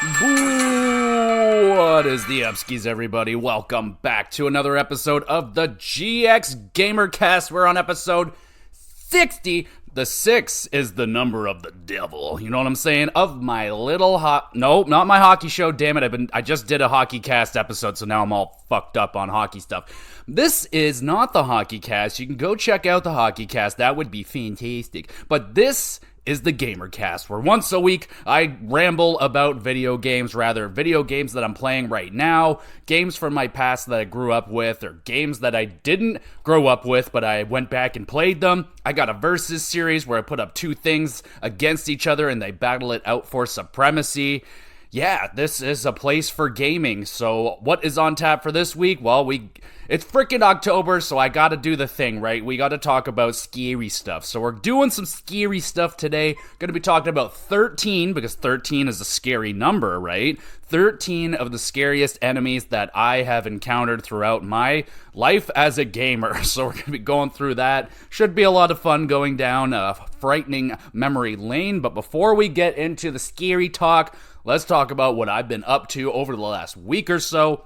What is the upskis, everybody? Welcome back to another episode of the GXGamerCast. We're on episode 60. The 6 is the number of the devil. You know what I'm saying? Of my little No, not my hockey show. Damn it. I just did a hockey cast episode, so now I'm all fucked up on hockey stuff. This is not the hockey cast. You can go check out the hockey cast. That would be fantastic. But this is the GamerCast, where once a week I ramble about video games that I'm playing right now, games from my past that I grew up with, or games that I didn't grow up with, but I went back and played them. I got a versus series where I put up two things against each other and they battle it out for supremacy. Yeah, this is a place for gaming. So what is on tap for this week? Well, it's freaking October, so I gotta do the thing, right? We gotta talk about scary stuff. So we're doing some scary stuff today. Gonna be talking about 13, because 13 is a scary number, right? 13 of the scariest enemies that I have encountered throughout my life as a gamer. So we're gonna be going through that. Should be a lot of fun going down a frightening memory lane. But before we get into the scary talk, let's talk about what I've been up to over the last week or so.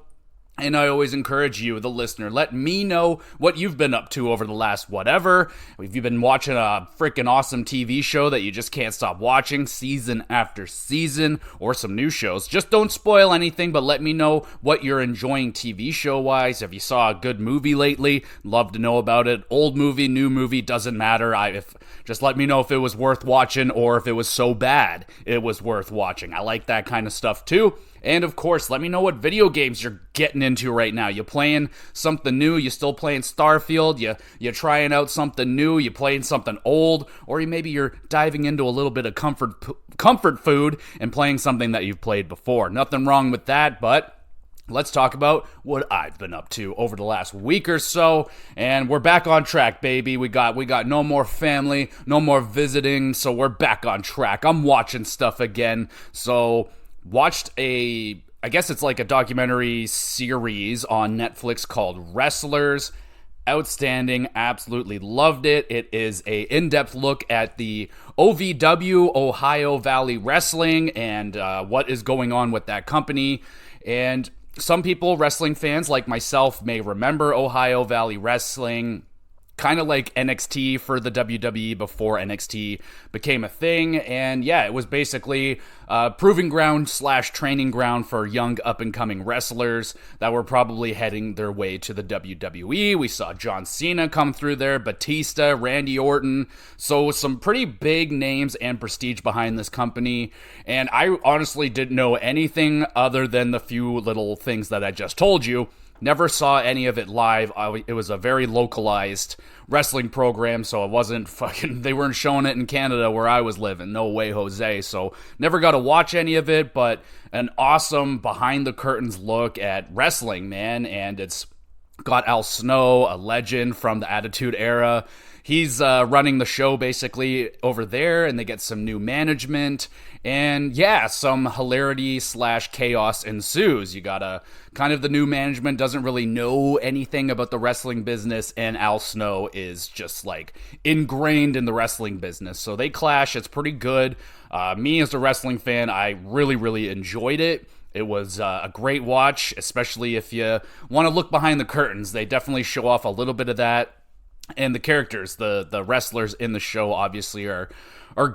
And I always encourage you, the listener, let me know what you've been up to over the last whatever. If you've been watching a freaking awesome TV show that you just can't stop watching season after season, or some new shows, just don't spoil anything, but let me know what you're enjoying TV show-wise. If you saw a good movie lately, love to know about it. Old movie, new movie, doesn't matter. Just let me know if it was worth watching, or if it was so bad it was worth watching. I like that kind of stuff too. And of course, let me know what video games you're getting into right now. You playing something new? You still playing Starfield? You trying out something new? You playing something old? Or maybe you're diving into a little bit of comfort food and playing something that you've played before. Nothing wrong with that, but let's talk about what I've been up to over the last week or so. And we're back on track, baby. We got no more family, no more visiting, so we're back on track. I'm watching stuff again. So watched I guess it's like a documentary series on Netflix called Wrestlers. Outstanding, absolutely loved it. It is a in-depth look at the OVW, Ohio Valley Wrestling, and what is going on with that company. And some people, wrestling fans like myself, may remember Ohio Valley Wrestling, kind of like NXT for the WWE before NXT became a thing. And yeah, it was basically proving ground / training ground for young up-and-coming wrestlers that were probably heading their way to the WWE. We saw John Cena come through there, Batista, Randy Orton. So some pretty big names and prestige behind this company. And I honestly didn't know anything other than the few little things that I just told you. Never saw any of it live. It was a very localized wrestling program, so it wasn't they weren't showing it in Canada where I was living. No way, Jose. So never got to watch any of it, but an awesome behind the curtains look at wrestling, man. And it's got Al Snow, a legend from the Attitude Era. He's running the show basically over there, and they get some new management. And yeah, some hilarity / chaos ensues. You got kind of the new management doesn't really know anything about the wrestling business, and Al Snow is just like ingrained in the wrestling business. So they clash. It's pretty good. Me as a wrestling fan, I really, really enjoyed it. It was a great watch, especially if you want to look behind the curtains. They definitely show off a little bit of that. And the characters, the wrestlers in the show, obviously are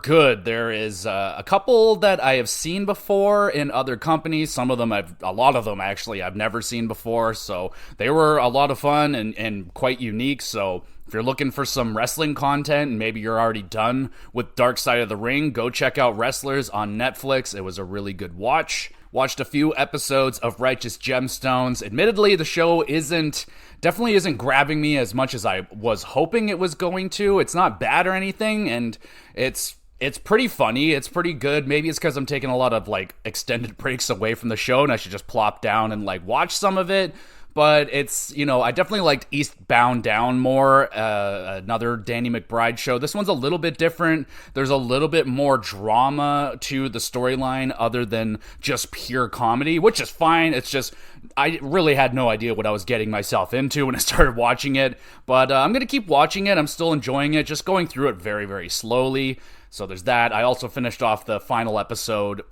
good. There is a couple that I have seen before in other companies. A lot of them actually I've never seen before. So they were a lot of fun and quite unique. So if you're looking for some wrestling content and maybe you're already done with Dark Side of the Ring, go check out Wrestlers on Netflix. It was a really good watch. Watched a few episodes of Righteous Gemstones. Admittedly, the show definitely isn't grabbing me as much as I was hoping it was going to. It's not bad or anything, and it's pretty funny. It's pretty good. Maybe it's because I'm taking a lot of like extended breaks away from the show, and I should just plop down and like watch some of it. But it's, I definitely liked Eastbound Down more, another Danny McBride show. This one's a little bit different. There's a little bit more drama to the storyline other than just pure comedy, which is fine. It's just, I really had no idea what I was getting myself into when I started watching it. But I'm going to keep watching it. I'm still enjoying it, just going through it very, very slowly. So there's that. I also finished off the final episode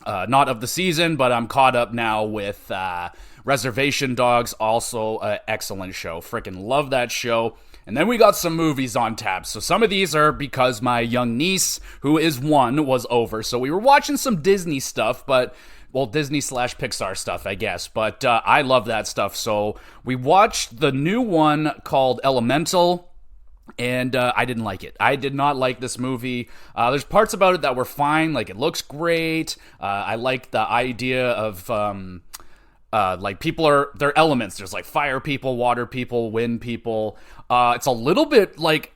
not of the season, but I'm caught up now with Reservation Dogs, also an excellent show. Freaking love that show. And then we got some movies on tap. So some of these are because my young niece, who is 1, was over. So we were watching some Disney stuff, but, well, Disney/Pixar stuff, I guess. But I love that stuff. So we watched the new one called Elemental. And I didn't like it. I did not like this movie. There's parts about it that were fine. Like, it looks great. I like the idea of, like, they're elements. There's, like, fire people, water people, wind people. It's a little bit, like,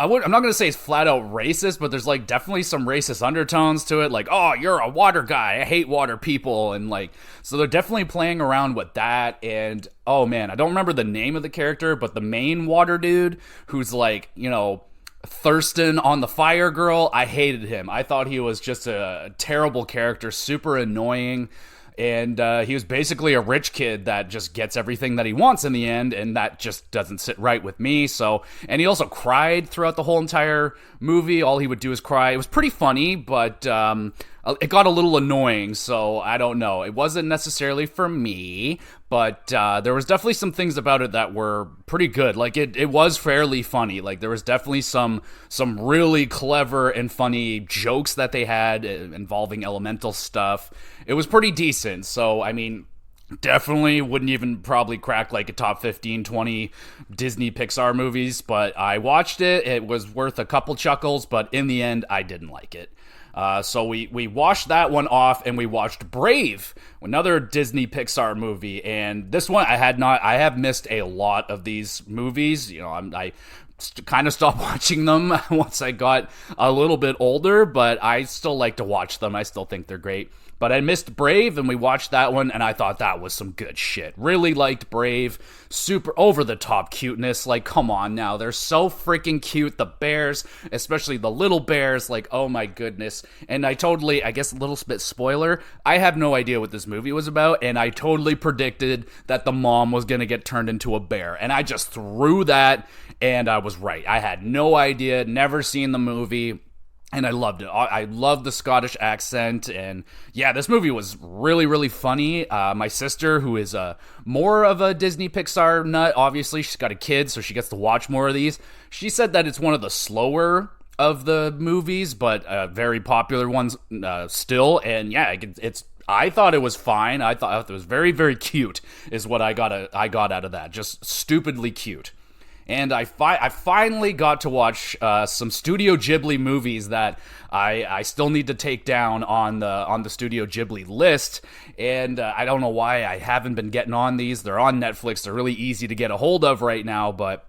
I'm not going to say it's flat out racist, but there's, like, definitely some racist undertones to it. Like, oh, you're a water guy. I hate water people. And, like, so they're definitely playing around with that. And, oh, man, I don't remember the name of the character, but the main water dude who's, like, you know, Thurston on the Fire Girl, I hated him. I thought he was just a terrible character, super annoying. And he was basically a rich kid that just gets everything that he wants in the end, and that just doesn't sit right with me. So, and he also cried throughout the whole entire movie. All he would do is cry. It was pretty funny, but it got a little annoying, so I don't know. It wasn't necessarily for me, but there was definitely some things about it that were pretty good. Like, it was fairly funny. Like, there was definitely some really clever and funny jokes that they had involving elemental stuff. It was pretty decent, so, I mean, definitely wouldn't even probably crack, like, a top 15, 20 Disney Pixar movies, but I watched it. It was worth a couple chuckles, but in the end, I didn't like it. So we washed that one off, and we watched Brave, another Disney Pixar movie. And this one I have missed a lot of these movies. You know, I kind of stopped watching them once I got a little bit older, but I still like to watch them. I still think they're great. But I missed Brave, and we watched that one, and I thought that was some good shit. Really liked Brave. Super over-the-top cuteness. Like, come on now. They're so freaking cute. The bears, especially the little bears. Like, oh my goodness. And I guess a little bit spoiler, I have no idea what this movie was about, and I totally predicted that the mom was going to get turned into a bear. And I just threw that, and I was right. I had no idea, never seen the movie. And I loved it. I loved the Scottish accent. And yeah, this movie was really, really funny. My sister, who is more of a Disney Pixar nut, obviously, she's got a kid, so she gets to watch more of these. She said that it's one of the slower of the movies, but very popular ones still. And yeah, I thought it was fine. I thought it was very, very cute is what I got out of that. Just stupidly cute. And I finally got to watch some Studio Ghibli movies that I still need to take down on the Studio Ghibli list. And I don't know why I haven't been getting on these. They're on Netflix. They're really easy to get a hold of right now. But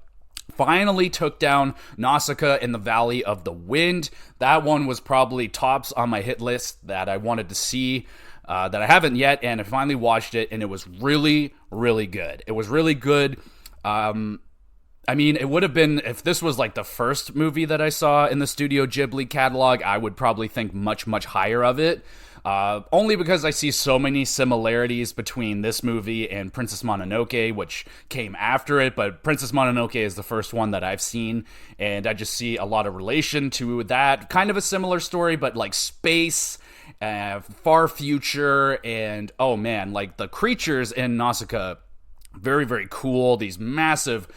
finally took down Nausicaa in the Valley of the Wind. That one was probably tops on my hit list that I wanted to see. That I haven't yet. And I finally watched it. And it was really, really good. It was really good. I mean, it would have been, if this was like the first movie that I saw in the Studio Ghibli catalog, I would probably think much, much higher of it. Only because I see so many similarities between this movie and Princess Mononoke, which came after it, but Princess Mononoke is the first one that I've seen, and I just see a lot of relation to that. Kind of a similar story, but like space, far future, and oh man, like the creatures in Nausicaa, very, very cool. These massive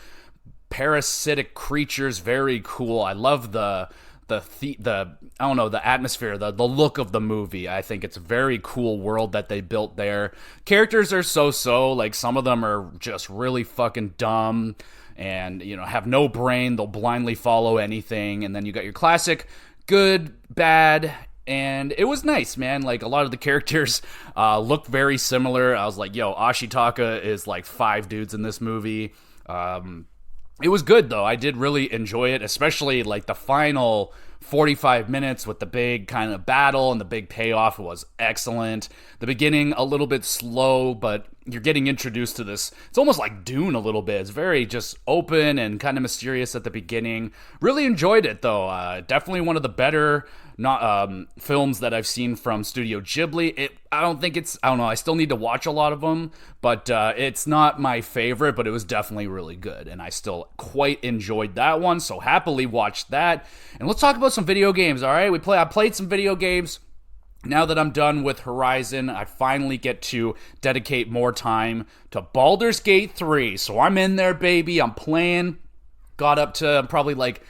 parasitic creatures, very cool. I love the I don't know, the atmosphere, the look of the movie. I think it's a very cool world that they built there. Characters are so, like some of them are just really fucking dumb and, you know, have no brain. They'll blindly follow anything. And then you got your classic good, bad, and it was nice, man. Like, a lot of the characters look very similar. I was like, yo, Ashitaka is like 5 dudes in this movie. It was good, though. I did really enjoy it, especially, like, the final 45 minutes with the big kind of battle and the big payoff was excellent. The beginning, a little bit slow, but you're getting introduced to this. It's almost like Dune a little bit. It's very just open and kind of mysterious at the beginning. Really enjoyed it, though. Definitely one of the better films that I've seen from Studio Ghibli. I don't know, I still need to watch a lot of them, but it's not my favorite, but it was definitely really good, and I still quite enjoyed that one, so happily watched that. And let's talk about some video games, alright? I played some video games. now that I'm done with Horizon, I finally get to dedicate more time to Baldur's Gate 3. So I'm in there, baby. I'm playing. Got up to probably like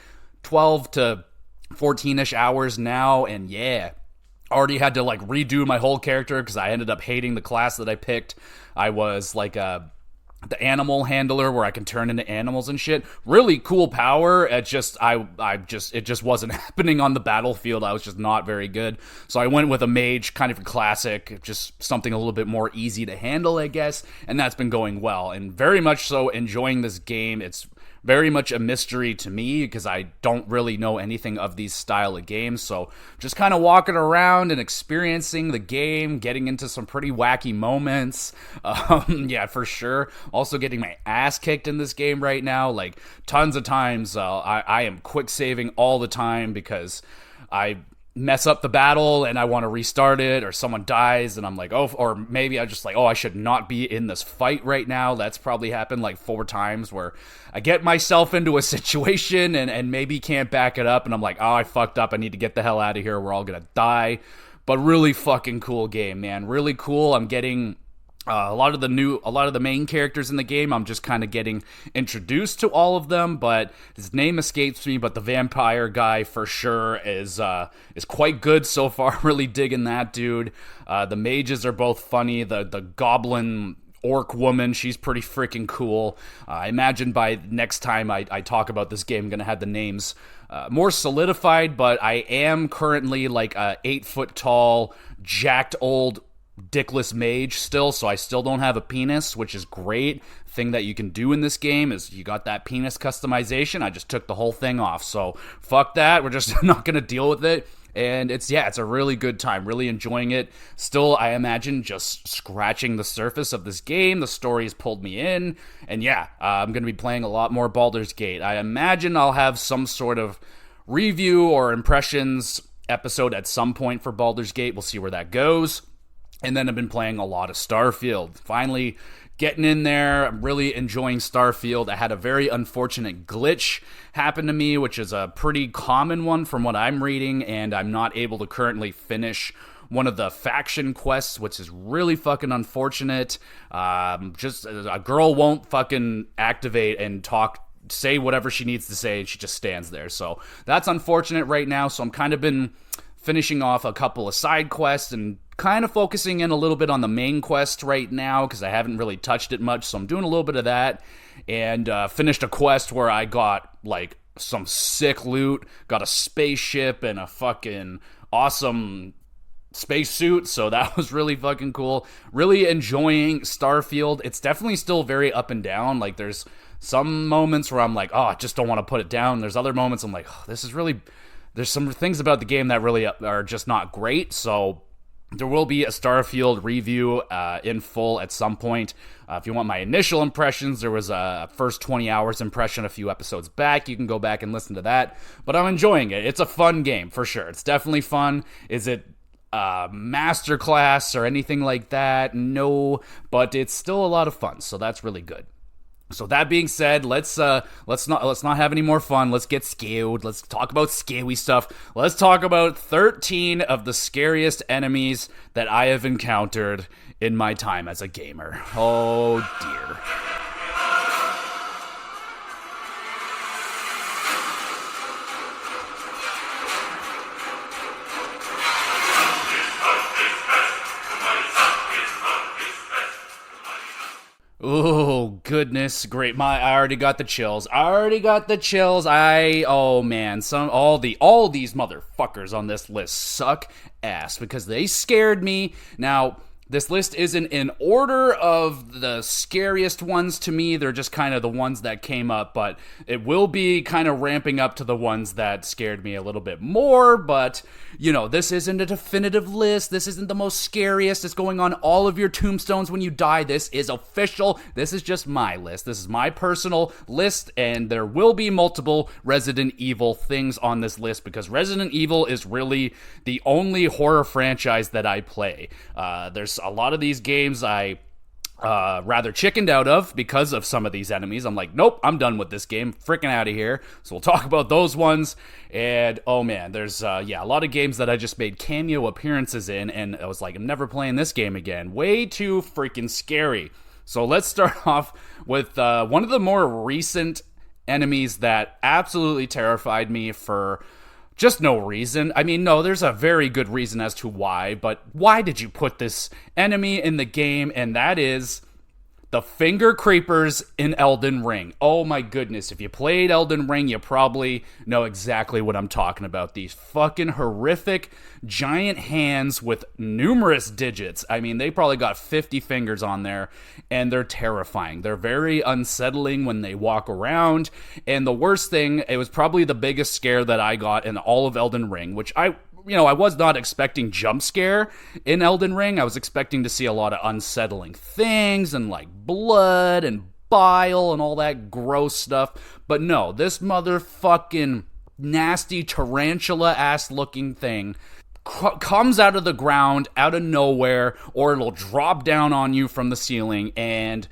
12 to 14-ish hours now, and yeah, already had to like redo my whole character because I ended up hating the class that I picked. I was like the animal handler where I can turn into animals and shit. Really cool power. It just wasn't happening on the battlefield. I was just not very good. So I went with a mage, kind of a classic, just something a little bit more easy to handle, I guess. And that's been going well, and very much so enjoying this game. It's very much a mystery to me because I don't really know anything of these style of games. So just kind of walking around and experiencing the game, getting into some pretty wacky moments. Yeah, for sure. Also getting my ass kicked in this game right now. Like tons of times I am quick saving all the time because I mess up the battle and I want to restart it, or someone dies and I'm like, oh, or maybe I just like, oh, I should not be in this fight right now. That's probably happened like 4 times where I get myself into a situation and maybe can't back it up and I'm like, oh, I fucked up. I need to get the hell out of here. We're all gonna die. But really fucking cool game, man. Really cool. I'm getting a lot of the main characters in the game, I'm just kind of getting introduced to all of them, but his name escapes me, but the vampire guy for sure is quite good so far. Really digging that dude. The mages are both funny. The goblin orc woman, she's pretty freaking cool. I imagine by next time I talk about this game, I'm going to have the names more solidified, but I am currently like a 8-foot tall, jacked old dickless mage still, so I still don't have a penis, which is great. Thing that you can do in this game is you got that penis customization. I just took the whole thing off, so fuck that. We're just not gonna deal with it. And it's a really good time, really enjoying it. Still, I imagine just scratching the surface of this game. The story has pulled me in, and I'm gonna be playing a lot more Baldur's Gate. I imagine I'll have some sort of review or impressions episode at some point for Baldur's Gate. We'll see where that goes. And then I've been playing a lot of Starfield. Finally getting in there. I'm really enjoying Starfield. I had a very unfortunate glitch happen to me, which is a pretty common one from what I'm reading, and I'm not able to currently finish one of the faction quests, which is really fucking unfortunate. Just a girl won't fucking activate and say whatever she needs to say, and she just stands there. So that's unfortunate right now. So I'm kind of been finishing off a couple of side quests and kind of focusing in a little bit on the main quest right now because I haven't really touched it much, so I'm doing a little bit of that, and finished a quest where I got like some sick loot, got a spaceship and a fucking awesome spacesuit, so that was really fucking cool. Really enjoying Starfield. It's definitely still very up and down. Like there's some moments where I'm like, oh, I just don't want to put it down. There's other moments I'm like, oh, this is really... There's some things about the game that really are just not great, so there will be a Starfield review in full at some point. If you want my initial impressions, there was a first 20 hours impression a few episodes back. You can go back and listen to that, but I'm enjoying it. It's a fun game, for sure. It's definitely fun. Is it masterclass or anything like that? No, but it's still a lot of fun, so that's really good. So that being said, let's not have any more fun. Let's get scared. Let's talk about scary stuff. Let's talk about 13 of the scariest enemies that I have encountered in my time as a gamer. Oh dear. Oh, goodness, great. I already got the chills. Oh man, all these motherfuckers on this list suck ass because they scared me. Now, this list isn't in order of the scariest ones to me. They're just kind of the ones that came up, but it will be kind of ramping up to the ones that scared me a little bit more. But, this isn't a definitive list. This isn't the most scariest. It's going on all of your tombstones when you die. This is official. This is just my list. This is my personal list, and there will be multiple Resident Evil things on this list because Resident Evil is really the only horror franchise that I play. There's a lot of these games I rather chickened out of because of some of these enemies. I'm like, nope, I'm done with this game. Freaking out of here. So we'll talk about those ones. And oh man, there's a lot of games that I just made cameo appearances in, and I was like, I'm never playing this game again. Way too freaking scary. So let's start off with one of the more recent enemies that absolutely terrified me for just no reason. I mean, no, there's a very good reason as to why, but why did you put this enemy in the game? And that is the finger creepers in Elden Ring. Oh my goodness, if you played Elden Ring, you probably know exactly what I'm talking about. These fucking horrific giant hands with numerous digits. I mean, they probably got 50 fingers on there, and they're terrifying. They're very unsettling when they walk around, and the worst thing, it was probably the biggest scare that I got in all of Elden Ring, which I was not expecting jump scare in Elden Ring. I was expecting to see a lot of unsettling things and like blood and bile and all that gross stuff. But no, this motherfucking nasty tarantula-ass looking thing comes out of the ground, out of nowhere, or it'll drop down on you from the ceiling, and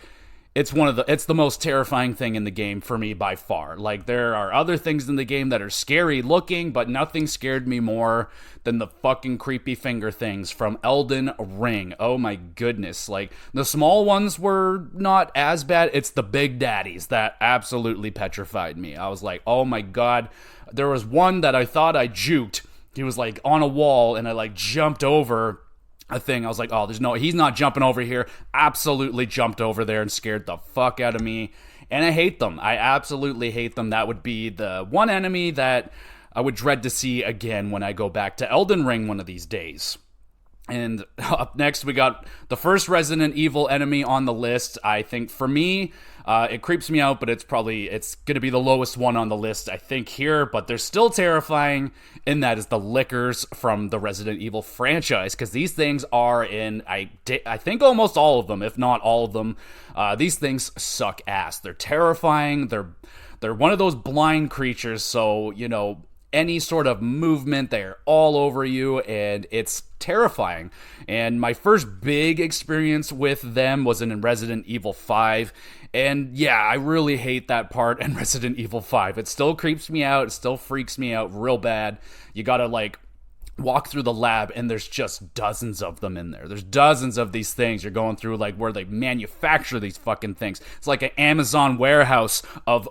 it's the most terrifying thing in the game for me by far. Like, there are other things in the game that are scary looking, but nothing scared me more than the fucking creepy finger things from Elden Ring. Oh my goodness. Like, the small ones were not as bad. It's the big daddies that absolutely petrified me. I was like, oh my god. There was one that I thought I juked. He was like on a wall, and I like jumped over a thing. I was like, oh, he's not jumping over here. Absolutely jumped over there and scared the fuck out of me. And I hate them. I absolutely hate them. That would be the one enemy that I would dread to see again when I go back to Elden Ring one of these days. And up next, we got the first Resident Evil enemy on the list. I think for me, it creeps me out, but it's going to be the lowest one on the list, I think, here. But they're still terrifying, and that is the Lickers from the Resident Evil franchise, because these things are in, I think, almost all of them, if not all of them. These things suck ass. They're terrifying. They're one of those blind creatures, so, any sort of movement, they're all over you, and it's terrifying. And my first big experience with them was in Resident Evil 5, and yeah, I really hate that part in Resident Evil 5. It still creeps me out, it still freaks me out real bad. You gotta, walk through the lab, and there's just dozens of them in there. There's dozens of these things. You're going through, where they manufacture these fucking things. It's like an Amazon warehouse of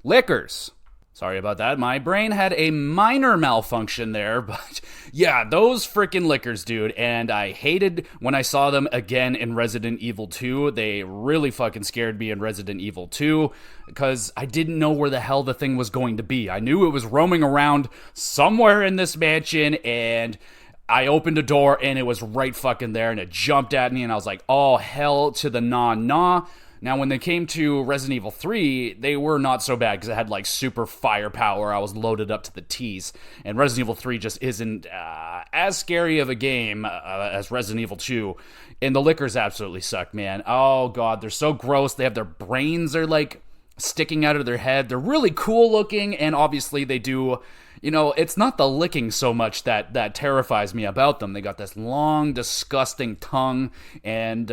Lickers. Sorry about that. My brain had a minor malfunction there, but yeah, those freaking Lickers, dude. And I hated when I saw them again in Resident Evil 2. They really fucking scared me in Resident Evil 2 because I didn't know where the hell the thing was going to be. I knew it was roaming around somewhere in this mansion, and I opened a door and it was right fucking there, and it jumped at me, and I was like, oh, hell to the nah. Now, when they came to Resident Evil 3, they were not so bad because it had, super firepower. I was loaded up to the T's. And Resident Evil 3 just isn't as scary of a game as Resident Evil 2. And the Lickers absolutely suck, man. Oh, God, they're so gross. They have their brains are, sticking out of their head. They're really cool looking, and obviously they do... it's not the licking so much that terrifies me about them. They got this long, disgusting tongue, and...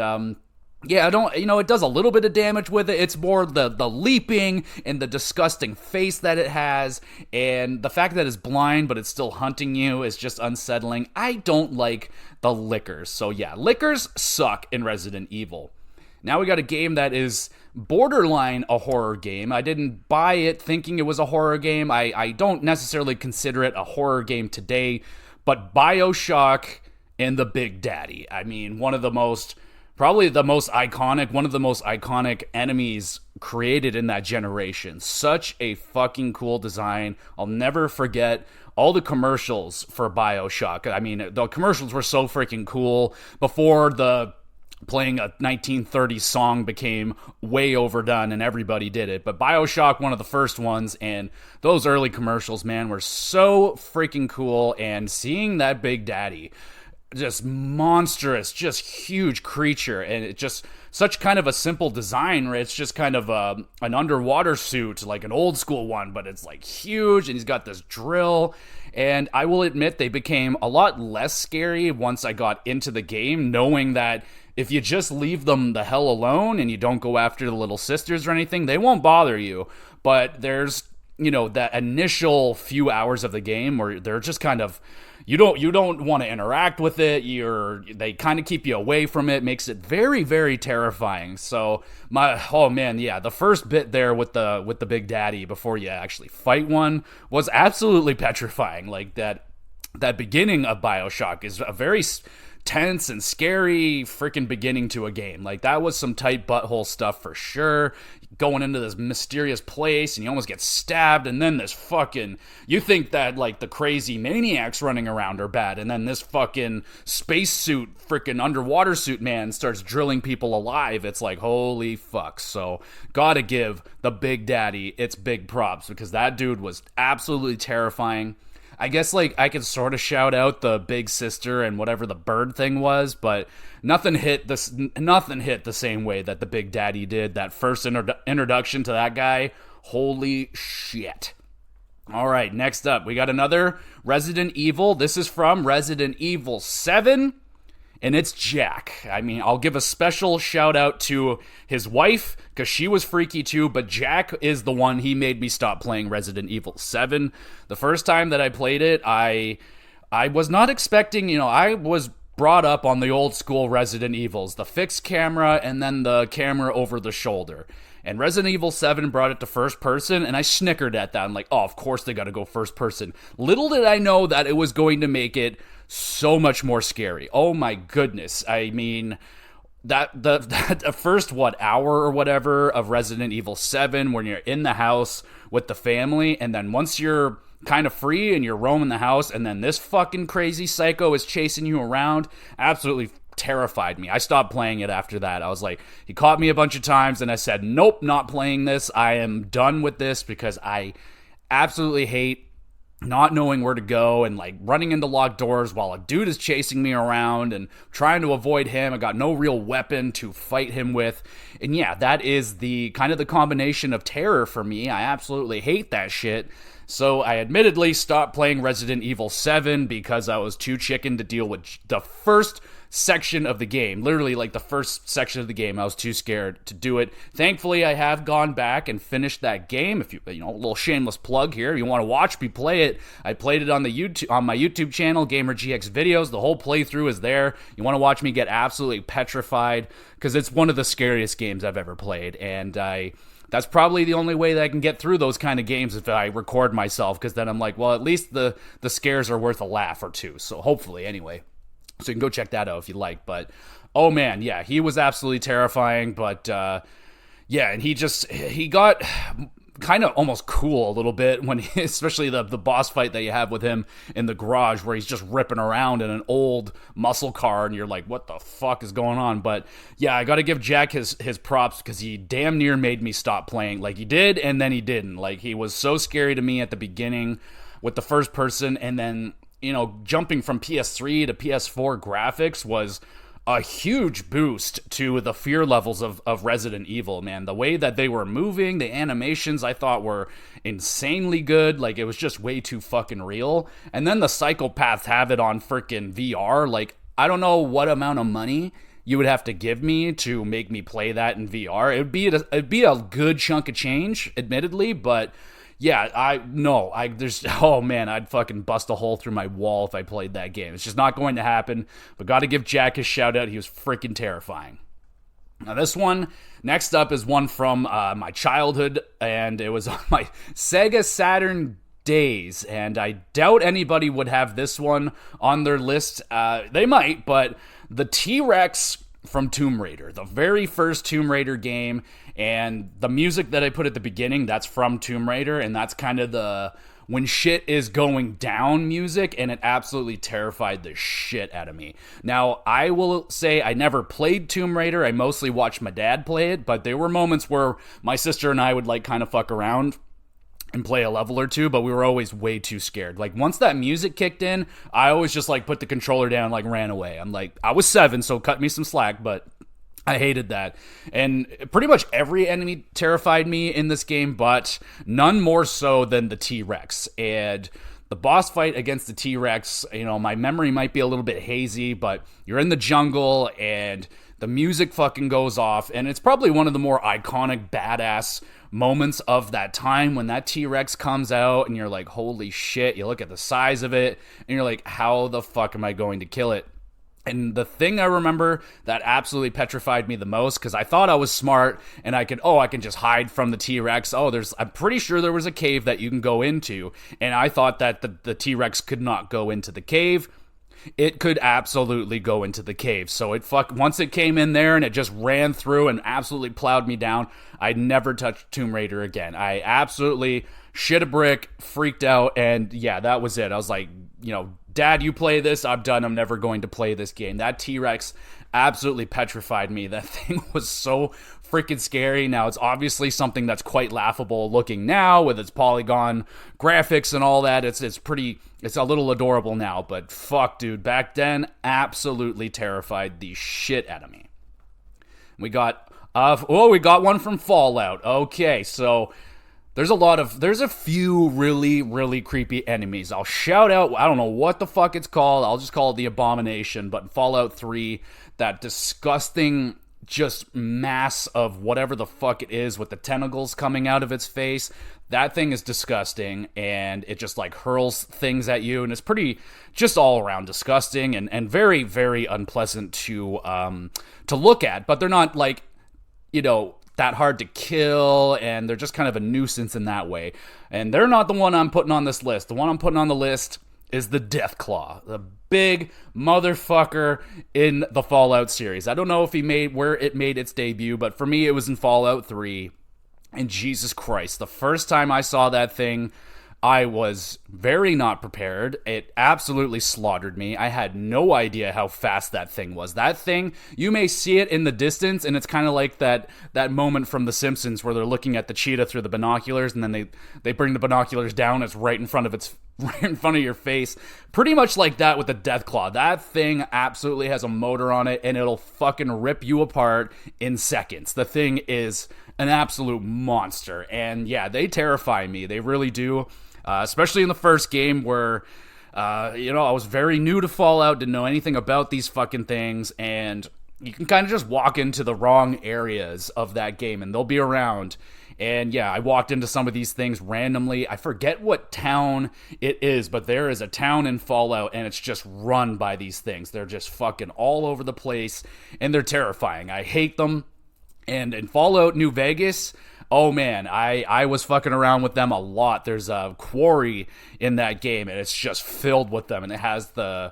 yeah, it does a little bit of damage with it. It's more the leaping and the disgusting face that it has, and the fact that it's blind but it's still hunting you is just unsettling. I don't like the Lickers. So yeah, Lickers suck in Resident Evil. Now we got a game that is borderline a horror game. I didn't buy it thinking it was a horror game. I don't necessarily consider it a horror game today, but BioShock and the Big Daddy. I mean, one of the most iconic enemies created in that generation. Such a fucking cool design. I'll never forget all the commercials for BioShock. I mean, the commercials were so freaking cool before playing a 1930s song became way overdone and everybody did it. But BioShock, one of the first ones, and those early commercials, man, were so freaking cool. And seeing that Big Daddy, just monstrous, just huge creature, and it just such kind of a simple design, where it's just kind of an underwater suit, like an old school one, but it's like huge, and he's got this drill. And I will admit, they became a lot less scary once I got into the game, knowing that if you just leave them the hell alone and you don't go after the little sisters or anything, they won't bother you. But there's, that initial few hours of the game where they're just kind of, you don't want to interact with it. They kind of keep you away from it, makes it very, very terrifying. So the first bit there with the Big Daddy before you actually fight one was absolutely petrifying. Like that beginning of BioShock is a very tense and scary freaking beginning to a game. Like, that was some tight butthole stuff for sure. Going into this mysterious place and you almost get stabbed, and then this fucking, you think that like the crazy maniacs running around are bad, and then this fucking spacesuit freaking underwater suit man starts drilling people alive. It's like, holy fuck. So gotta give the Big Daddy its big props, because that dude was absolutely terrifying. I guess, like, I could sort of shout out the big sister and whatever the bird thing was, but nothing hit the same way that the Big Daddy did. That first introduction to that guy, holy shit. All right, next up, we got another Resident Evil. This is from Resident Evil 7, and it's Jack. I mean, I'll give a special shout out to his wife, because she was freaky too, but Jack is the one, he made me stop playing Resident Evil 7. The first time that I played it, I was not expecting, I was brought up on the old school Resident Evils, the fixed camera and then the camera over the shoulder. And Resident Evil 7 brought it to first person, and I snickered at that. I'm like, oh, of course they gotta go first person. Little did I know that it was going to make it so much more scary. Oh my goodness. I mean, that first hour or whatever of Resident Evil 7, when you're in the house with the family, and then once you're kind of free and you're roaming the house, and then this fucking crazy psycho is chasing you around, absolutely terrified me. I stopped playing it after that. I was like, he caught me a bunch of times, and I said, nope, not playing this. I am done with this, because I absolutely hate not knowing where to go and like running into locked doors while a dude is chasing me around and trying to avoid him. I got no real weapon to fight him with. And yeah, that is the kind of the combination of terror for me. I absolutely hate that shit. So I admittedly stopped playing Resident Evil 7 because I was too chicken to deal with the first section of the game. Literally, like, the first section of the game, I was too scared to do it. Thankfully, I have gone back and finished that game. If you a little shameless plug here, if you want to watch me play it, I played it on my YouTube channel, GamerGXVideos. The whole playthrough is there. You want to watch me get absolutely petrified, because it's one of the scariest games I've ever played, and that's probably the only way that I can get through those kind of games, if I record myself, because then I'm like, well, at least the scares are worth a laugh or two. So hopefully, anyway. So you can go check that out if you like. But, oh man, yeah, he was absolutely terrifying. But, yeah, and he got kind of almost cool a little bit when especially the boss fight that you have with him in the garage, where he's just ripping around in an old muscle car, and you're like, what the fuck is going on? But yeah, I gotta give Jack his props, because he damn near made me stop playing. Like, he did, and then he didn't. Like, he was so scary to me at the beginning with the first person, and then jumping from PS3 to PS4 graphics was a huge boost to the fear levels of Resident Evil, man. The way that they were moving, the animations, I thought were insanely good. Like, it was just way too fucking real. And then the psychopaths have it on freaking VR. Like, I don't know what amount of money you would have to give me to make me play that in VR. It'd be a good chunk of change, admittedly, but yeah, oh man, I'd fucking bust a hole through my wall if I played that game. It's just not going to happen, but gotta give Jack his shout out. He was freaking terrifying. Now this one, next up, is one from my childhood, and it was on my Sega Saturn days, and I doubt anybody would have this one on their list. They might, but the T-Rex from Tomb Raider, the very first Tomb Raider game, and the music that I put at the beginning, that's from Tomb Raider, and that's kind of the when shit is going down music, and it absolutely terrified the shit out of me. Now, I will say I never played Tomb Raider. I mostly watched my dad play it, but there were moments where my sister and I would like kind of fuck around and play a level or two, but we were always way too scared. Like, once that music kicked in, I always just like put the controller down and like ran away. I'm like, I was 7, so cut me some slack, but I hated that. And pretty much every enemy terrified me in this game, but none more so than the T-Rex. And the boss fight against the T-Rex, my memory might be a little bit hazy, but you're in the jungle and the music fucking goes off. And it's probably one of the more iconic, badass moments of that time when that T-Rex comes out and you're like, holy shit. You look at the size of it and you're like, how the fuck am I going to kill it? And the thing I remember that absolutely petrified me the most, because I thought I was smart and I can just hide from the T-Rex. I'm pretty sure there was a cave that you can go into, and I thought that the T-Rex could not go into the cave. It could absolutely go into the cave. So once it came in there and it just ran through and absolutely plowed me down, I never touched Tomb Raider again. I absolutely shit a brick, freaked out, and yeah, that was it. I was like, Dad, you play this, I'm done. I'm never going to play this game. That T-Rex absolutely petrified me. That thing was so freaking scary. Now, it's obviously something that's quite laughable looking now with its polygon graphics and all that. It's a little adorable now, but fuck, dude, back then, absolutely terrified the shit out of me. We got one from Fallout. Okay, so there's a few really, really creepy enemies. I'll shout out, I don't know what the fuck it's called. I'll just call it the Abomination. But in Fallout 3, that disgusting just mass of whatever the fuck it is with the tentacles coming out of its face, that thing is disgusting. And it just like hurls things at you. And it's pretty just all around disgusting and very, very unpleasant to look at. But they're not like, that hard to kill, and they're just kind of a nuisance in that way. And they're not the one I'm putting on this list. The one I'm putting on the list is the Deathclaw, the big motherfucker in the Fallout series. I don't know if where it made its debut, but for me it was in Fallout 3. And Jesus Christ, the first time I saw that thing, I was very not prepared. It absolutely slaughtered me. I had no idea how fast that thing was. That thing, you may see it in the distance, and it's kind of like that moment from The Simpsons where they're looking at the cheetah through the binoculars, and then they bring the binoculars down. It's right in front of your face. Pretty much like that with the Deathclaw. That thing absolutely has a motor on it, and it'll fucking rip you apart in seconds. The thing is an absolute monster, and yeah, they terrify me. They really do. Especially in the first game where, I was very new to Fallout, didn't know anything about these fucking things, and you can kind of just walk into the wrong areas of that game, and they'll be around. And yeah, I walked into some of these things randomly. I forget what town it is, but there is a town in Fallout, and it's just run by these things. They're just fucking all over the place, and they're terrifying. I hate them. And in Fallout New Vegas, oh man, I was fucking around with them a lot. There's a quarry in that game, and it's just filled with them, and it has an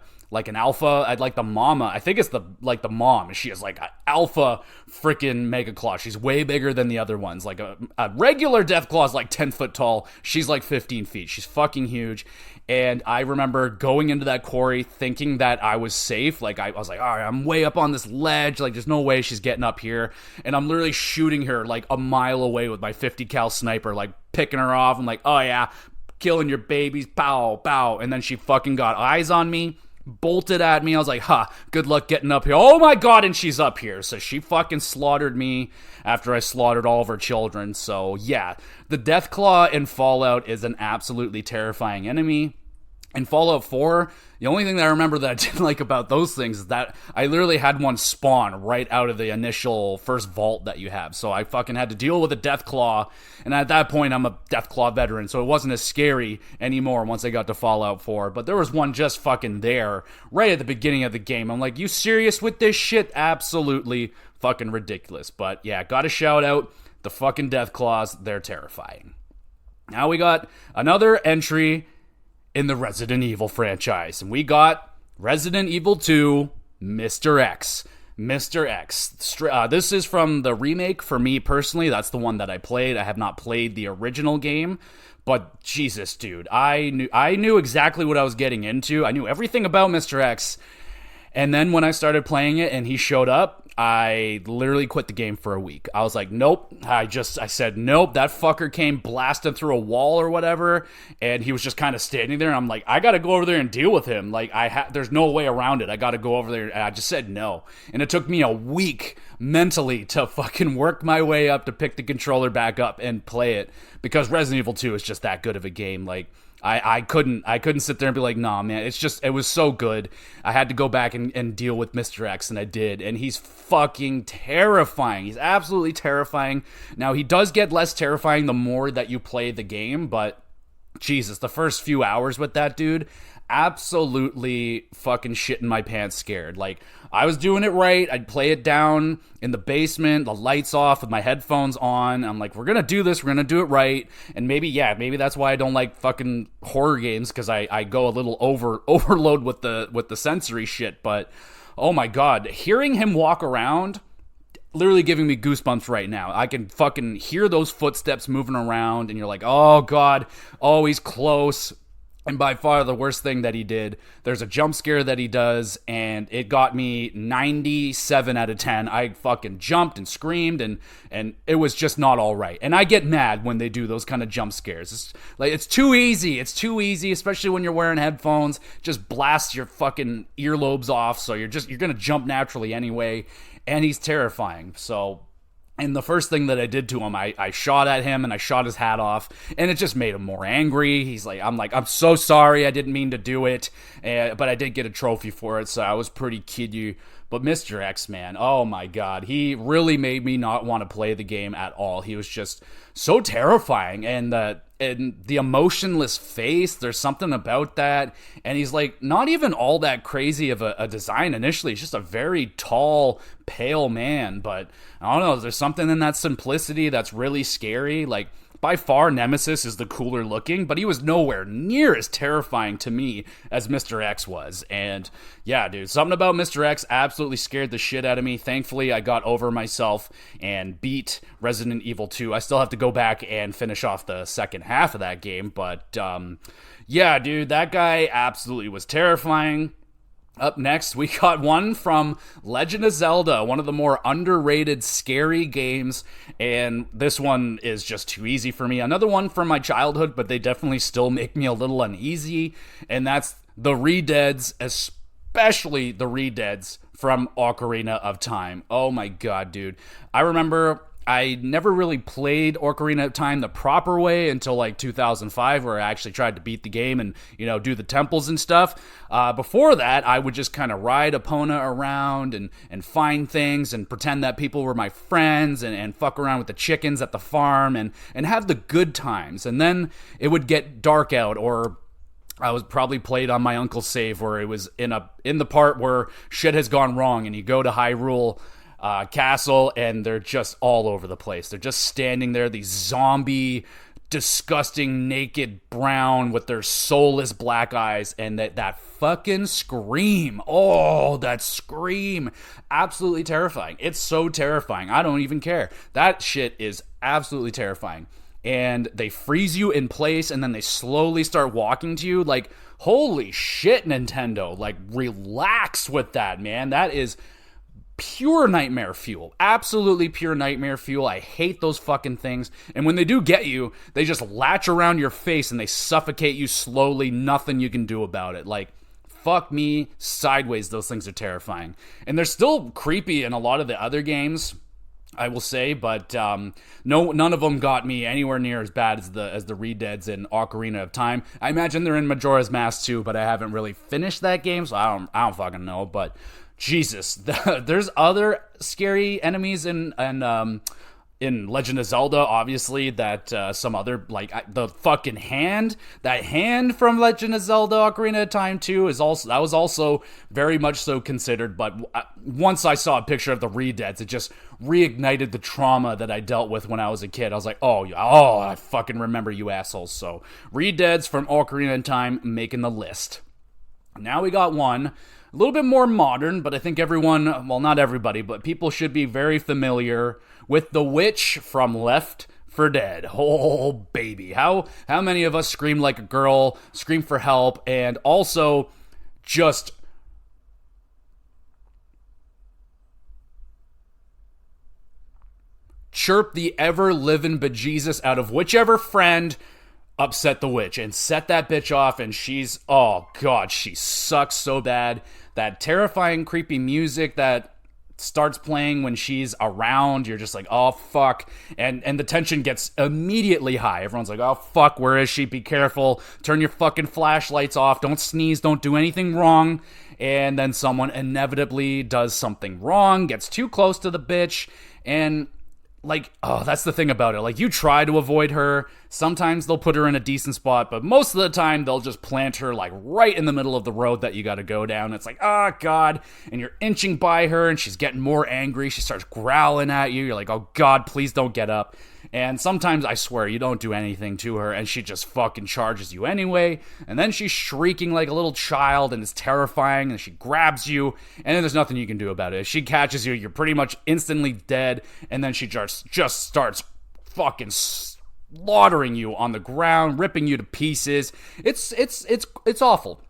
alpha. I'd like the mama. I think it's the mom. She is like an alpha freaking mega claw. She's way bigger than the other ones. Like a regular Deathclaw is like 10 foot tall. She's like 15 feet. She's fucking huge. And I remember going into that quarry thinking that I was safe. Like, I was like, all right, I'm way up on this ledge. Like, there's no way she's getting up here. And I'm literally shooting her like a mile away with my 50 cal sniper, like picking her off. I'm like, oh yeah, killing your babies, pow, pow. And then she fucking got eyes on me, bolted at me. I was like, good luck getting up here. Oh my god, and she's up here. So she fucking slaughtered me after I slaughtered all of her children. So yeah, the Deathclaw in Fallout is an absolutely terrifying enemy. In Fallout 4, the only thing that I remember that I didn't like about those things is that I literally had one spawn right out of the initial first vault that you have. So I fucking had to deal with a Deathclaw, and at that point I'm a Deathclaw veteran, so it wasn't as scary anymore once I got to Fallout 4. But there was one just fucking there right at the beginning of the game. I'm like, you serious with this shit? Absolutely fucking ridiculous. But yeah, gotta shout out the fucking Deathclaws. They're terrifying. Now we got another entry in the Resident Evil franchise, and we got Resident Evil 2 Mr. X. Mr. X. This is from the remake for me personally. That's the one that I played. I have not played the original game, but Jesus, dude, I knew exactly what I was getting into. I knew everything about Mr. X, and then when I started playing it and he showed up, I literally quit the game for a week. I was like, nope. I said, nope. That fucker came blasted through a wall or whatever, and he was just kind of standing there. And I'm like, I got to go over there and deal with him. Like, there's no way around it. I got to go over there. And I just said no. And it took me a week mentally to fucking work my way up to pick the controller back up and play it, because Resident Evil 2 is just that good of a game. Like, I couldn't sit there and be like, nah, man, it was so good. I had to go back and deal with Mr. X, and I did. And he's fucking terrifying. He's absolutely terrifying. Now, he does get less terrifying the more that you play the game, but Jesus, the first few hours with that dude, absolutely fucking shit in my pants scared. Like, I was doing it right. I'd play it down in the basement, the lights off with my headphones on. I'm like, we're gonna do this, we're gonna do it right. And maybe that's why I don't like fucking horror games, because I go a little overload with the sensory shit. But oh my god, hearing him walk around, literally giving me goosebumps right now. I can fucking hear those footsteps moving around, and you're like, oh god, oh, he's close. And by far the worst thing that he did, there's a jump scare that he does, and it got me 97 out of 10. I fucking jumped and screamed, and it was just not all right. And I get mad when they do those kind of jump scares. It's too easy. It's too easy, especially when you're wearing headphones. Just blast your fucking earlobes off, so you're going to jump naturally anyway. And he's terrifying, so... And the first thing that I did to him, I shot at him and I shot his hat off, and it just made him more angry. I'm so sorry, I didn't mean to do it, but I did get a trophy for it, so I was pretty kiddy. But Mr. X, man, oh my god, he really made me not want to play the game at all. He was just so terrifying, and the emotionless face, there's something about that. And he's like not even all that crazy of a design initially. He's just a very tall, pale man, but I don't know, there's something in that simplicity that's really scary. Like, by far, Nemesis is the cooler looking, but he was nowhere near as terrifying to me as Mr. X was. And yeah, dude, something about Mr. X absolutely scared the shit out of me. Thankfully, I got over myself and beat Resident Evil 2. I still have to go back and finish off the second half of that game, but yeah, dude, that guy absolutely was terrifying. Up next, we got one from Legend of Zelda, one of the more underrated scary games, and this one is just too easy for me. Another one from my childhood, but they definitely still make me a little uneasy, and that's the Re-Deads, especially the Re-Deads from Ocarina of Time. Oh my god, dude. I remember I never really played Ocarina of Time the proper way until like 2005, where I actually tried to beat the game and, do the temples and stuff. Before that, I would just kind of ride Epona around and find things and pretend that people were my friends and fuck around with the chickens at the farm and have the good times. And then it would get dark out, or I was probably played on my uncle's save where it was in the part where shit has gone wrong and you go to Hyrule Castle, and they're just all over the place. They're just standing there, these zombie, disgusting, naked brown with their soulless black eyes, and that fucking scream. Oh, that scream. Absolutely terrifying. It's so terrifying. I don't even care. That shit is absolutely terrifying. And they freeze you in place, and then they slowly start walking to you. Like, holy shit, Nintendo. Like, relax with that, man. That is pure nightmare fuel. Absolutely pure nightmare fuel. I hate those fucking things. And when they do get you, they just latch around your face and they suffocate you slowly. Nothing you can do about it. Like, fuck me sideways. Those things are terrifying. And they're still creepy in a lot of the other games, I will say, but none of them got me anywhere near as bad as the Re-Deads in Ocarina of Time. I imagine they're in Majora's Mask too, but I haven't really finished that game, so I don't fucking know. But Jesus, there's other scary enemies in Legend of Zelda, obviously, that some other, like, the fucking hand, that hand from Legend of Zelda Ocarina of Time 2 was also very much so considered, but once I saw a picture of the Re-Deads, it just reignited the trauma that I dealt with when I was a kid. I was like, oh, I fucking remember you assholes. So, Re-Deads from Ocarina of Time making the list. Now we got one a little bit more modern, but I think everyone, well, not everybody, but people should be very familiar with the witch from Left 4 Dead. Oh, baby. How many of us scream like a girl, scream for help, and also just chirp the ever-living bejesus out of whichever friend upset the witch and set that bitch off, and she's, oh god, she sucks so bad. That terrifying, creepy music that starts playing when she's around, you're just like, oh fuck, and the tension gets immediately high. Everyone's like, oh fuck, where is she? Be careful, turn your fucking flashlights off, don't sneeze, don't do anything wrong. And then someone inevitably does something wrong, gets too close to the bitch, and like, oh, that's the thing about it. Like, you try to avoid her. Sometimes they'll put her in a decent spot, but most of the time they'll just plant her like right in the middle of the road that you got to go down. It's like, oh god, and you're inching by her and she's getting more angry. She starts growling at you. You're like, oh god, please don't get up. And sometimes, I swear, you don't do anything to her and she just fucking charges you anyway. And then she's shrieking like a little child and it's terrifying, and she grabs you, and then there's nothing you can do about it. If she catches you, you're pretty much instantly dead, and then she just starts fucking slaughtering you on the ground, ripping you to pieces. It's awful.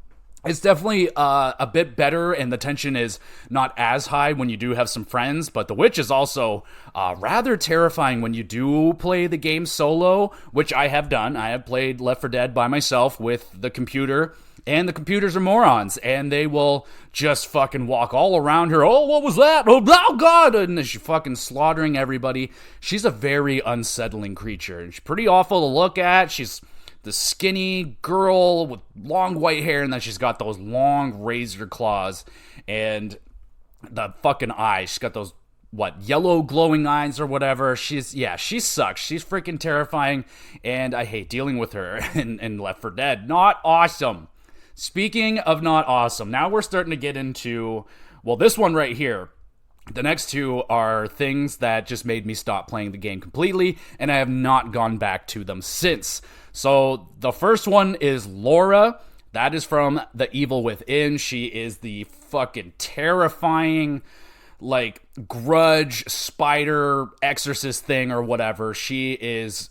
It's definitely a bit better, and the tension is not as high when you do have some friends, but the witch is also rather terrifying when you do play the game solo, which I have done. I have played Left 4 Dead by myself with the computer, and the computers are morons, and they will just fucking walk all around her. Oh, what was that? Oh, God! And she's fucking slaughtering everybody. She's a very unsettling creature, and she's pretty awful to look at. She's the skinny girl with long white hair, and then she's got those long razor claws and the fucking eyes. She's got those, yellow glowing eyes or whatever. She sucks. She's freaking terrifying, and I hate dealing with her in Left 4 Dead. Not awesome. Speaking of not awesome, now we're starting to get into, this one right here. The next two are things that just made me stop playing the game completely, and I have not gone back to them since. So the first one is Laura. That is from The Evil Within. She is the fucking terrifying, grudge, spider, exorcist thing or whatever. She is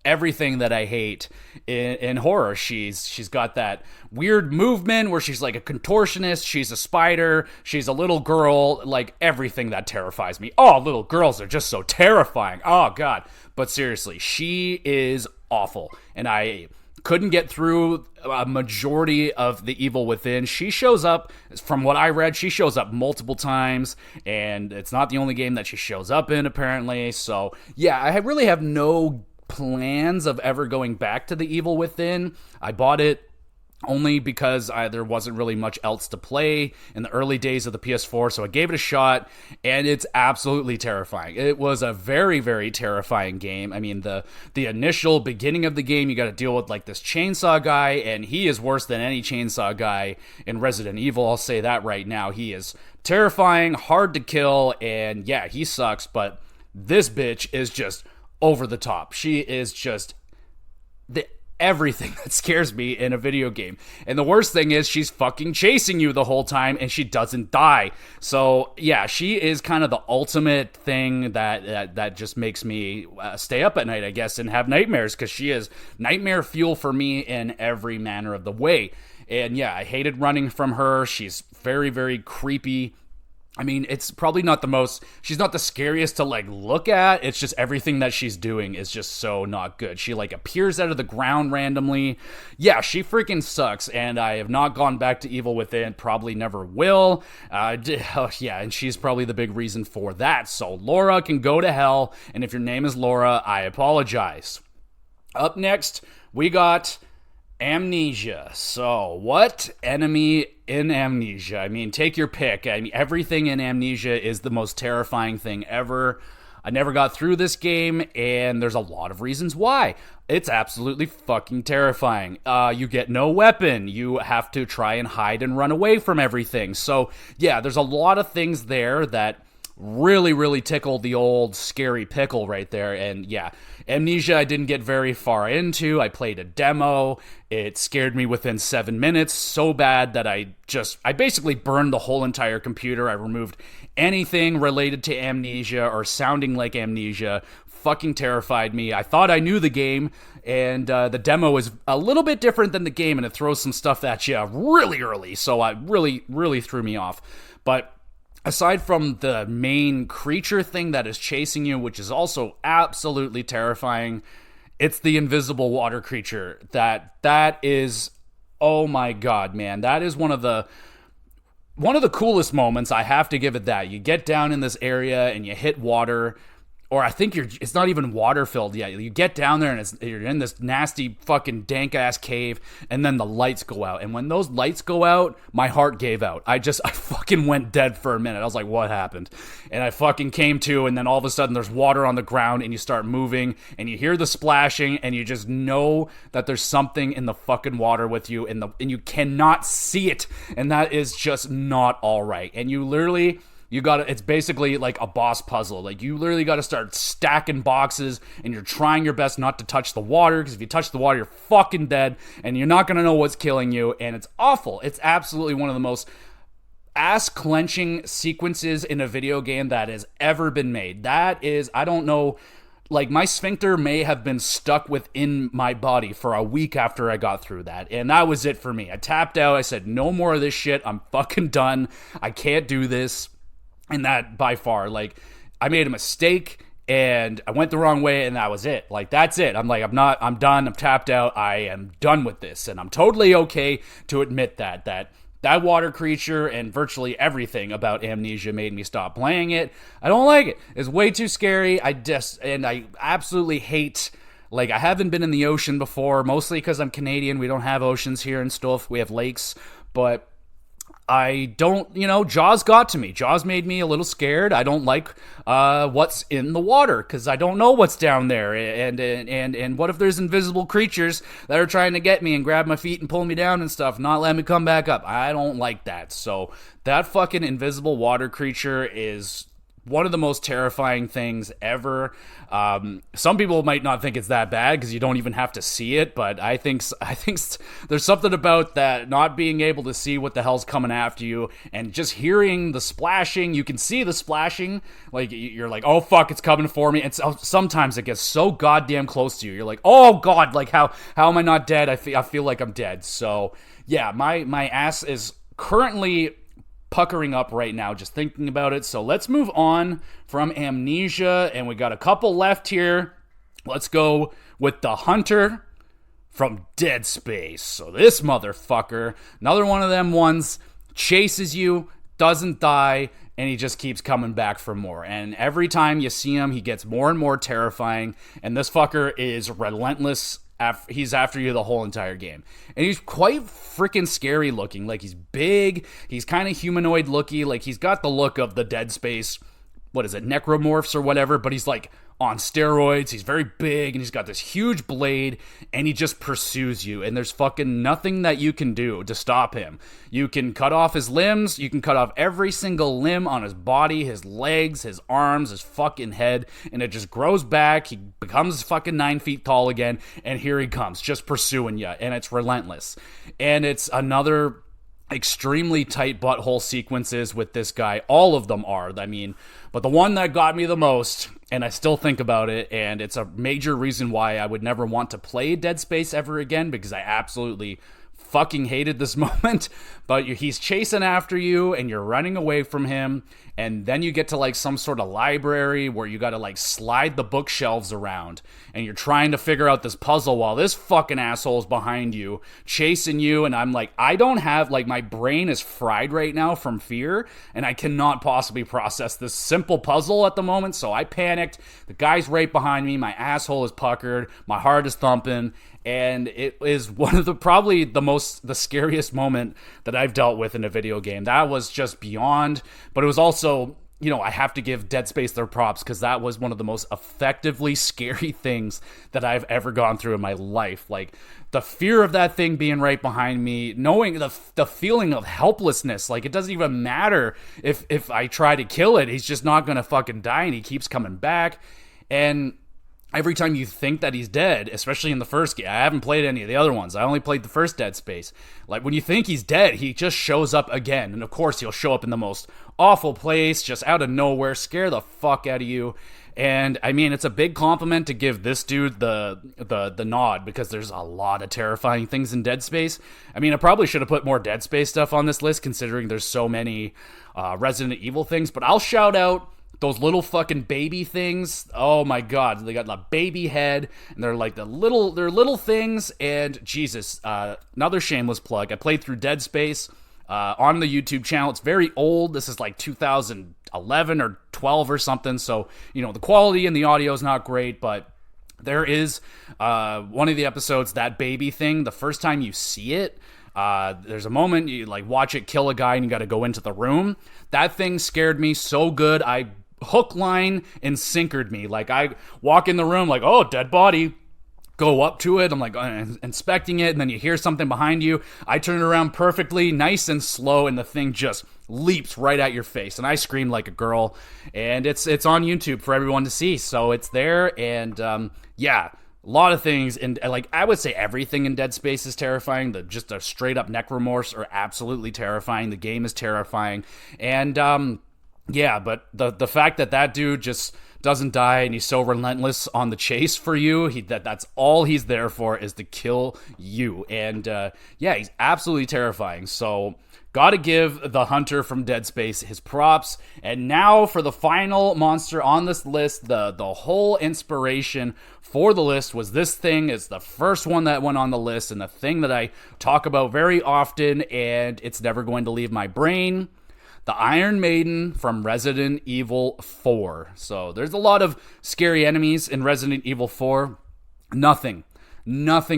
everything that I hate in horror. She's got that weird movement where she's like a contortionist, she's a spider, she's a little girl, everything that terrifies me. Oh, little girls are just so terrifying. Oh god. But seriously, she is awful, and I couldn't get through a majority of The Evil Within. She shows up, from what I read, she shows up multiple times, and it's not the only game that she shows up in, apparently. So yeah, I really have no plans of ever going back to The Evil Within. I bought it only because there wasn't really much else to play in the early days of the PS4, so I gave it a shot, and it's absolutely terrifying. It was a very, very terrifying game. I mean, the initial beginning of the game, you got to deal with this chainsaw guy, and he is worse than any chainsaw guy in Resident Evil. I'll say that right now. He is terrifying, hard to kill, and yeah, he sucks, but this bitch is just over the top. She is just everything that scares me in a video game. And the worst thing is she's fucking chasing you the whole time and she doesn't die. So yeah, she is kind of the ultimate thing that just makes me stay up at night, I guess, and have nightmares, because she is nightmare fuel for me in every manner of the way. And yeah, I hated running from her. She's very, very creepy. I mean, it's probably not she's not the scariest to look at. It's just everything that she's doing is just so not good. She appears out of the ground randomly. Yeah, she freaking sucks, and I have not gone back to Evil Within, probably never will. Yeah, and she's probably the big reason for that. So Laura can go to hell, and if your name is Laura, I apologize. Up next, we got Amnesia. So, what enemy in Amnesia? I mean, take your pick. I mean, everything in Amnesia is the most terrifying thing ever. I never got through this game, and there's a lot of reasons why. It's absolutely fucking terrifying. You get no weapon. You have to try and hide and run away from everything. So, yeah, there's a lot of things there that really, really tickled the old scary pickle right there. And yeah, Amnesia I didn't get very far into. I played a demo. It scared me within 7 minutes so bad that I basically burned the whole entire computer. I removed anything related to Amnesia or sounding like Amnesia. Fucking terrified me. I thought I knew the game, and the demo is a little bit different than the game, and it throws some stuff at you really early, so it really, really threw me off. But aside from the main creature thing that is chasing you, which is also absolutely terrifying, it's the invisible water creature that is, oh my god, man, that is one of the coolest moments. I have to give it that. You get down in this area and you hit water, or I think it's not even water filled yet. You get down there and you're in this nasty fucking dank ass cave, and then the lights go out. And when those lights go out, my heart gave out. I fucking went dead for a minute. I was like, what happened? And I fucking came to, and then all of a sudden there's water on the ground, and you start moving, and you hear the splashing, and you just know that there's something in the fucking water with you, and you cannot see it, and that is just not all right. And you literally, it's basically like a boss puzzle. Like, you literally got to start stacking boxes, and you're trying your best not to touch the water, because if you touch the water, you're fucking dead, and you're not going to know what's killing you, and it's awful. It's absolutely one of the most ass-clenching sequences in a video game that has ever been made. That is, I don't know, like, my sphincter may have been stuck within my body for a week after I got through that, and that was it for me. I tapped out. I said, no more of this shit. I'm fucking done. I can't do this. And that, by far, like, I made a mistake, and I went the wrong way, and that was it. Like, that's it. I'm done. I'm tapped out. I am done with this. And I'm totally okay to admit that water creature and virtually everything about Amnesia made me stop playing it. I don't like it. It's way too scary. I absolutely hate, like, I haven't been in the ocean before, mostly because I'm Canadian. We don't have oceans here and stuff. We have lakes, but I don't, Jaws got to me. Jaws made me a little scared. I don't like what's in the water, because I don't know what's down there. And what if there's invisible creatures that are trying to get me and grab my feet and pull me down and stuff, not let me come back up? I don't like that. So that fucking invisible water creature is one of the most terrifying things ever. Some people might not think it's that bad because you don't even have to see it, but I think there's something about that, not being able to see what the hell's coming after you and just hearing the splashing. You can see the splashing, like, you're like, oh fuck, it's coming for me. And sometimes it gets so goddamn close to you. You're like, oh god, like, how am I not dead? I feel like I'm dead. So yeah, my ass is currently puckering up right now just thinking about it. So let's move on from Amnesia, and we got a couple left here. Let's go with the Hunter from Dead Space. So this motherfucker, another one of them ones, chases you, doesn't die, and he just keeps coming back for more. And every time you see him, he gets more and more terrifying, and this fucker is relentless. He's after you the whole entire game. And he's quite freaking scary looking. Like, he's big, he's kind of humanoid looking, like, he's got the look of the Dead Space, what is it, necromorphs or whatever, but he's like on steroids. He's very big, and he's got this huge blade, and he just pursues you, and there's fucking nothing that you can do to stop him. You can cut off his limbs, you can cut off every single limb on his body, his legs, his arms, his fucking head, and it just grows back. He becomes fucking 9 feet tall again, and here he comes, just pursuing you, and it's relentless. And it's another extremely tight butthole sequences with this guy. All of them are, I mean, but the one that got me the most, and I still think about it, and it's a major reason why I would never want to play Dead Space ever again, because I absolutely fucking hated this moment. But he's chasing after you, and you're running away from him, and then you get to like some sort of library where you gotta like slide the bookshelves around, and you're trying to figure out this puzzle while this fucking asshole's behind you chasing you. And I'm like, I don't have, like, my brain is fried right now from fear, and I cannot possibly process this simple puzzle at the moment. So I panicked. The guy's right behind me, my asshole is puckered, my heart is thumping, and it is one of the scariest moment that I've dealt with in a video game. That was just beyond, but it was also, I have to give Dead Space their props, because that was one of the most effectively scary things that I've ever gone through in my life. Like, the fear of that thing being right behind me, knowing the feeling of helplessness, like, it doesn't even matter if I try to kill it, he's just not gonna fucking die, and he keeps coming back. And every time you think that he's dead, especially in the first game, I haven't played any of the other ones. I only played the first Dead Space. Like, when you think he's dead, he just shows up again. And of course, he'll show up in the most awful place, just out of nowhere, scare the fuck out of you. And I mean, it's a big compliment to give this dude the nod, because there's a lot of terrifying things in Dead Space. I mean, I probably should have put more Dead Space stuff on this list, considering there's so many Resident Evil things. But I'll shout out those little fucking baby things. Oh my god, they got the baby head, and they're like they're little things. And Jesus, another shameless plug. I played through Dead Space on the YouTube channel. It's very old. This is like 2011 or 12 or something. So, you know, the quality and the audio is not great, but there is one of the episodes, that baby thing, the first time you see it, there's a moment you like watch it kill a guy and you got to go into the room. That thing scared me so good. I hook, line, and sinkered me. Like, I walk in the room like, oh, dead body. Go up to it. I'm like inspecting it, and then you hear something behind you. I turn it around perfectly, nice and slow, and the thing just leaps right at your face. And I screamed like a girl. And it's on YouTube for everyone to see. So it's there, and yeah. A lot of things, and like I would say everything in Dead Space is terrifying. Just a straight up neck remorse are absolutely terrifying. The game is terrifying, and yeah. But the fact that dude just doesn't die and he's so relentless on the chase for you, that's all he's there for, is to kill you. And yeah, he's absolutely terrifying. So gotta give the hunter from Dead Space his props. And now for the final monster on this list, the whole inspiration for the list was this thing. It's the first one that went on the list, and the thing that I talk about very often, and it's never going to leave my brain. The Iron Maiden from Resident Evil 4. So there's a lot of scary enemies in Resident Evil 4. Nothing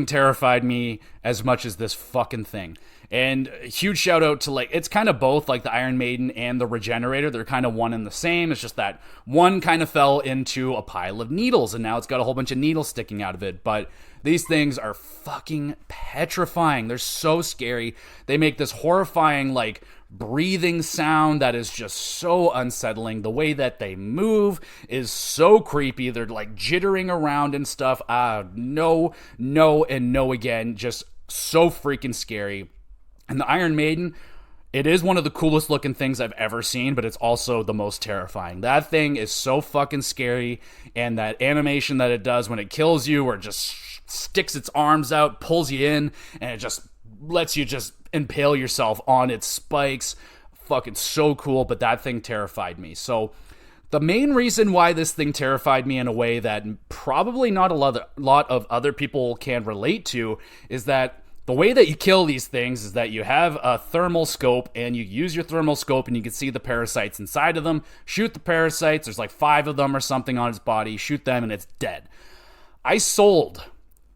terrified me as much as this fucking thing. And a huge shout out to, like, it's kind of both, like the Iron Maiden and the Regenerator. They're kind of one and the same. It's just that one kind of fell into a pile of needles, and now it's got a whole bunch of needles sticking out of it. But these things are fucking petrifying. They're so scary. They make this horrifying, like, breathing sound that is just so unsettling. The way that they move is so creepy. They're like jittering around and stuff. No, and no again. Just so freaking scary. And the Iron Maiden, it is one of the coolest looking things I've ever seen, but it's also the most terrifying. That thing is so fucking scary, and that animation that it does when it kills you, or just sticks its arms out, pulls you in, and it just lets you just impale yourself on its spikes. Fucking so cool, but that thing terrified me. So the main reason why this thing terrified me in a way that probably not a lot of other people can relate to is that the way that you kill these things is that you have a thermal scope, and you use your thermal scope, and you can see the parasites inside of them. Shoot the parasites. There's like 5 of them or something on its body. Shoot them, and it's dead. I sold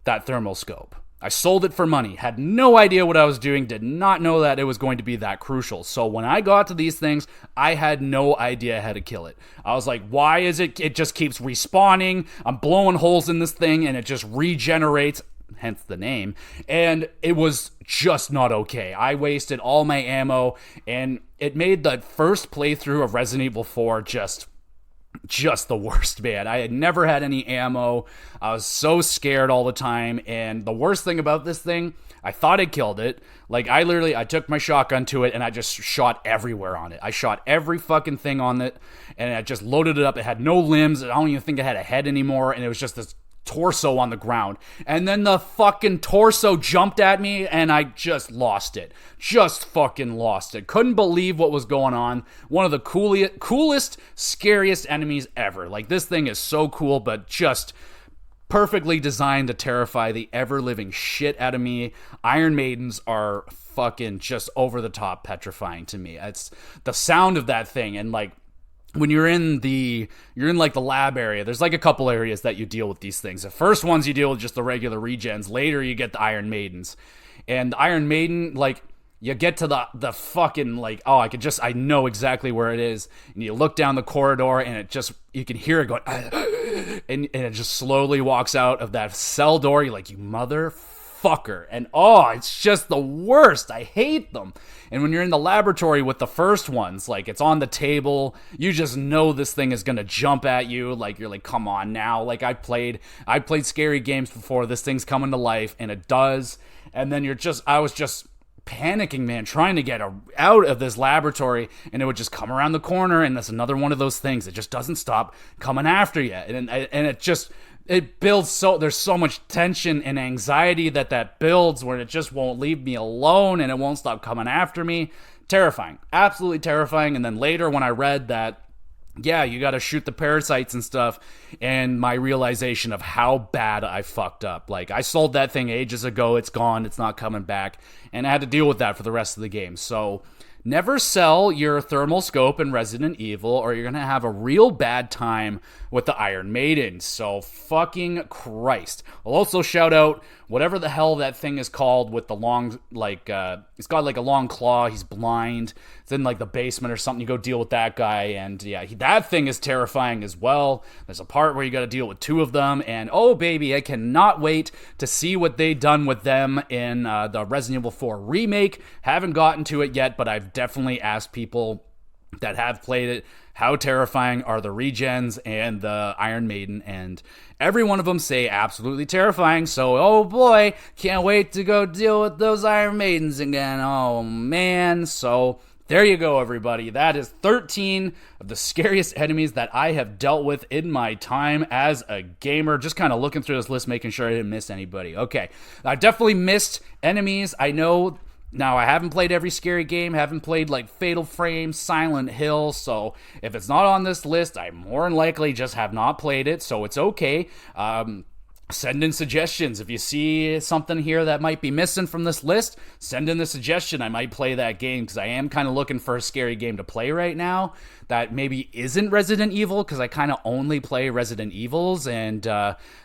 that thermal scope. I sold it for money, had no idea what I was doing, did not know that it was going to be that crucial. So when I got to these things, I had no idea how to kill it. I was like, why is it just keeps respawning? I'm blowing holes in this thing and it just regenerates, hence the name. And it was just not okay. I wasted all my ammo, and it made the first playthrough of Resident Evil 4 just the worst, man. I had never had any ammo. I was so scared all the time. And the worst thing about this thing, I thought I killed it. Like, I took my shotgun to it and I just shot everywhere on it. I shot every fucking thing on it, and I just loaded it up. It had no limbs. I don't even think it had a head anymore. And it was just this torso on the ground. And then the fucking torso jumped at me, and I just lost it. Just fucking lost it. Couldn't believe what was going on. One of the coolest, scariest enemies ever. Like, this thing is so cool, but just perfectly designed to terrify the ever-living shit out of me. Iron Maidens are fucking just over-the-top petrifying to me. It's the sound of that thing, and like, when you're in like the lab area, there's like a couple areas that you deal with these things. The first ones you deal with just the regular regens. Later you get the Iron Maidens. And the Iron Maiden, like, you get to the fucking, like, oh, I know exactly where it is. And you look down the corridor, and you can hear it going, and it just slowly walks out of that cell door. You're like, you motherfucker. motherfucker. And oh, it's just the worst. I hate them. And when you're in the laboratory with the first ones, like it's on the table, you just know this thing is gonna jump at you. Like you're like, come on now. Like I played scary games before. This thing's coming to life, and it does. And then I was just panicking, man, trying to get out of this laboratory, and it would just come around the corner, and that's another one of those things. It just doesn't stop coming after you, and it builds there's so much tension and anxiety that builds where it just won't leave me alone, and it won't stop coming after me. Terrifying, absolutely terrifying. And then later when I read that, yeah, you got to shoot the parasites and stuff, and my realization of how bad I fucked up. Like, I sold that thing ages ago. It's gone. It's not coming back. And I had to deal with that for the rest of the game. So never sell your thermal scope in Resident Evil, or you're going to have a real bad time with the Iron Maiden. So fucking Christ. I'll also shout out whatever the hell that thing is called with the long, it's got like a long claw. He's blind. It's in like the basement or something. You go deal with that guy, and yeah, that thing is terrifying as well. There's a part where you got to deal with two of them, and oh baby, I cannot wait to see what they done with them in the Resident Evil 4 remake. Haven't gotten to it yet, but I've definitely asked people that have played it, how terrifying are the regens and the Iron Maiden, and every one of them say absolutely terrifying. So, oh boy, can't wait to go deal with those Iron Maidens again. Oh man. So there you go, everybody. That is 13 of the scariest enemies that I have dealt with in my time as a gamer. Just kind of looking through this list, making sure I didn't miss anybody. Okay, I definitely missed enemies. I know. Now, I haven't played every scary game, haven't played like Fatal Frame, Silent Hill, so if it's not on this list, I more than likely just have not played it, so it's okay. Send in suggestions. If you see something here that might be missing from this list, send in the suggestion. I might play that game, because I am kind of looking for a scary game to play right now that maybe isn't Resident Evil, because I kind of only play Resident Evils, and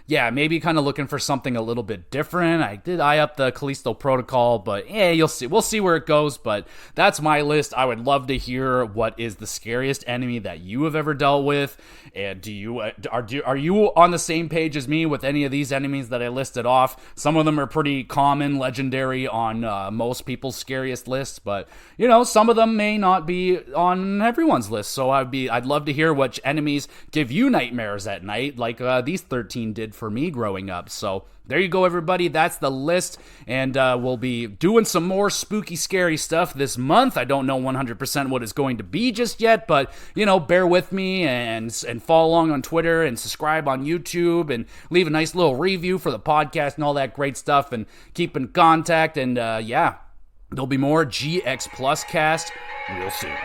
yeah, maybe kind of looking for something a little bit different. I did eye up the Callisto Protocol, but you'll see. We'll see where it goes, but that's my list. I would love to hear what is the scariest enemy that you have ever dealt with, and are you on the same page as me with any of these enemies that I listed off? Some of them are pretty common, legendary on most people's scariest lists, but you know, some of them may not be on everyone's list. So I'd love to hear which enemies give you nightmares at night, like these 13 did for me growing up. So there you go, everybody. That's the list, and we'll be doing some more spooky, scary stuff this month. I don't know 100% what it's going to be just yet, but, you know, bear with me and follow along on Twitter and subscribe on YouTube and leave a nice little review for the podcast and all that great stuff, and keep in contact, and yeah, there'll be more GX Plus cast real soon.